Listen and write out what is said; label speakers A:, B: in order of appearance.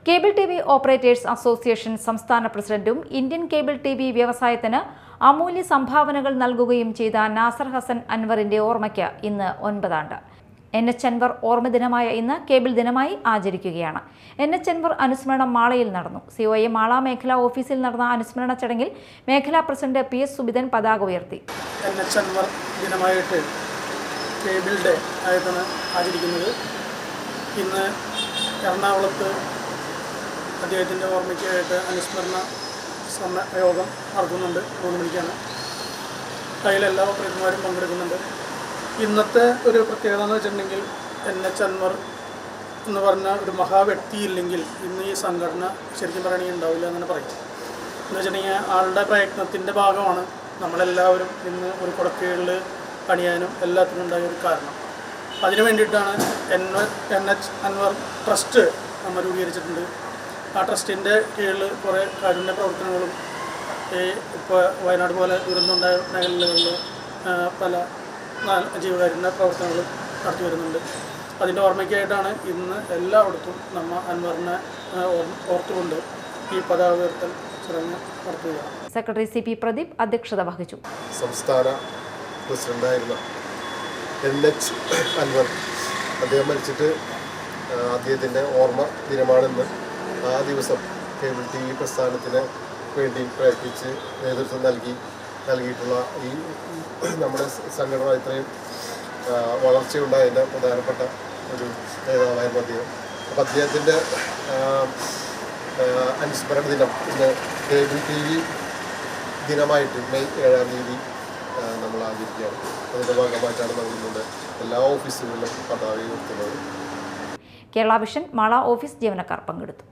A: Cable TV operators association സംസ്ഥാന പ്രസിഡന്റും Indian cable TV വ്യവസായത്തിന് അമൂല്യ സംഭാവനകൾ നൽകുകയും ചെയ്ത നാസർ ഹസൻ അൻവറിന്റെ ഓർമ്മയ്ക്ക് ഇന്ന് 9 ആണ്ട്. NH അൻവർ ഓർമ്മ ദിനമായ ഇന്ന് കേബിൾ ദിനമായി ആചരിക്കുകയാണ്. NH അൻവർ അനുസ്മരണം മാളയിൽ നടന്നു. COA മാള മേഖലാ ഓഫീസിൽ നടന്ന അനുസ്മരണ ചടങ്ങിൽ മേഖലാ പ്രസിഡന്റ് PS സുബിതൻ പതാക ഉയർത്തി.
B: NH അൻവർ ദിനമായിട്ട് കേബിൾ ഡേ ആയിട്ടാണ് ആചരിക്കുന്നത്. ഇന്ന് എറണാകുളത്ത് അദ്ദേഹത്തിൻ്റെ ഓർമ്മയ്ക്കായിട്ട് അനുസ്മരണ യോഗം നടക്കുന്നുണ്ട്. 3 മണിക്കാണ്. അതിലെല്ലാ ഓപ്പറേറ്റർമാരും പങ്കെടുക്കുന്നുണ്ട്. ഇന്നത്തെ ഒരു പ്രത്യേകത എന്ന് വെച്ചിട്ടുണ്ടെങ്കിൽ NH അൻവർ എന്ന് പറഞ്ഞ ഒരു മഹാവ്യക്തിയില്ലെങ്കിൽ ഇന്ന് ഈ സംഘടന ശരിക്കും പറയുകയാണെങ്കിൽ ഉണ്ടാവില്ല എന്ന് പറയാം. എന്ന് വെച്ചിട്ടുണ്ടെങ്കിൽ ആളുടെ പ്രയത്നത്തിൻ്റെ ഭാഗമാണ് നമ്മളെല്ലാവരും ഇന്ന് ഒരു കുടക്കീഴിൽ പണിയാനും എല്ലാത്തിനും ഉണ്ടായ ഒരു കാരണം. അതിനു വേണ്ടിയിട്ടാണ് NH അൻവർ ട്രസ്റ്റ് നമ്മൾ രൂപീകരിച്ചിട്ടുണ്ട്. ആ ട്രസ്റ്റിൻ്റെ കീഴിൽ കുറേ കാരുണ്യ പ്രവർത്തനങ്ങളും ഇപ്പോൾ വയനാട് പോലെ ദുരന്തമുണ്ടായ മേഖലകളിൽ പല ജീവകാരുണ്യ പ്രവർത്തനങ്ങളും നടത്തി വരുന്നുണ്ട്. അതിൻ്റെ ഓർമ്മയ്ക്കായിട്ടാണ് ഇന്ന് എല്ലായിടത്തും നമ്മൾ അൻവറിനെ ഓർത്തുകൊണ്ട് ഈ പതാക ഉയർത്തൽ ചടങ്ങ് നടത്തുകയാണ്.
A: സെക്രട്ടറി CP പ്രദീപ് അധ്യക്ഷത വഹിച്ചു.
C: സംസ്ഥാന പ്രസിഡന്റായിരുന്ന NH അൻവർ അദ്ദേഹം മരിച്ചിട്ട് അദ്ദേഹത്തിൻ്റെ ഓർമ്മ ദിനമാണെന്ന് ആ ദിവസം കേബിൾ TV പ്രസ്ഥാനത്തിന് വേണ്ടി പ്രയത്നിച്ച് നേതൃത്വം നൽകിയിട്ടുള്ള ഈ നമ്മുടെ സംഘടന ഇത്രയും വളർച്ചയുണ്ടായതിൻ്റെ പ്രധാനപ്പെട്ട ഒരു നേതാവായിരുന്നു അദ്ദേഹം. അപ്പം അദ്ദേഹത്തിൻ്റെ അനുസ്മരണ ദിനം ഇന്ന് കേബിൾ TV ദിനമായിട്ട് മെയ് 7-ാം തീയതി നമ്മൾ ആചരിക്കുകയാണ്. അതിൻ്റെ ഭാഗമായിട്ടാണ് നമ്മളിവിടെ എല്ലാ ഓഫീസുകളിലും പതാക ഉയർത്തുന്നത്.
A: കേരള വിഷൻ മാള ഓഫീസ് ജീവനക്കാർ പങ്കെടുത്തു.